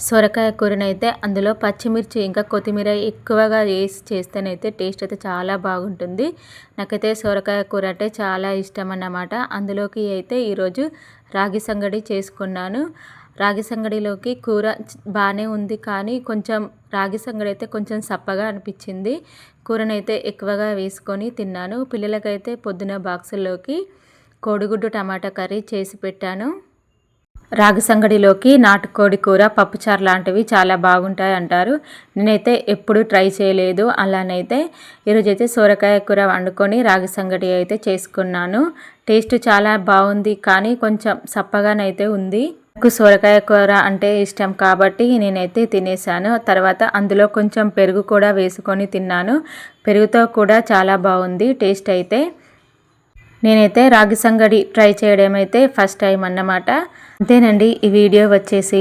సొరకాయ కూరనైతే అందులో పచ్చిమిర్చి ఇంకా కొత్తిమీర ఎక్కువగా వేసి చేస్తేనైతే టేస్ట్ అయితే చాలా బాగుంటుంది. నాకైతే సొరకాయ కూర అంటే చాలా ఇష్టం అన్నమాట. అందులోకి అయితే ఈరోజు రాగి సంగటి చేసుకున్నాను. రాగి సంగడిలోకి కూర బాగానే ఉంది, కానీ కొంచెం రాగి సంగడి అయితే కొంచెం సప్పగా అనిపించింది. కూరనైతే ఎక్కువగా వేసుకొని తిన్నాను. పిల్లలకైతే పొద్దున బాక్సుల్లోకి కోడిగుడ్డు టమాటా కర్రీ చేసి పెట్టాను. రాగి సంగడిలోకి నాటుకోడి కూర, పప్పుచారు లాంటివి చాలా బాగుంటాయి అంటారు. నేనైతే ఎప్పుడు ట్రై చేయలేదు. అలానైతే ఈరోజైతే సొరకాయ కూర వండుకొని రాగి సంగటి అయితే చేసుకున్నాను. టేస్ట్ చాలా బాగుంది, కానీ కొంచెం సప్పగానైతే ఉంది. నాకు సొరకాయ కూర అంటే ఇష్టం కాబట్టి నేనైతే తినేసాను. తర్వాత అందులో కొంచెం పెరుగు కూడా వేసుకొని తిన్నాను. పెరుగుతో కూడా చాలా బాగుంది టేస్ట్ అయితే. నేనైతే రాగి సంగడి ట్రై చేయడం అయితే ఫస్ట్ టైం అన్నమాట. అంతేనండి ఈ వీడియో వచ్చేసి.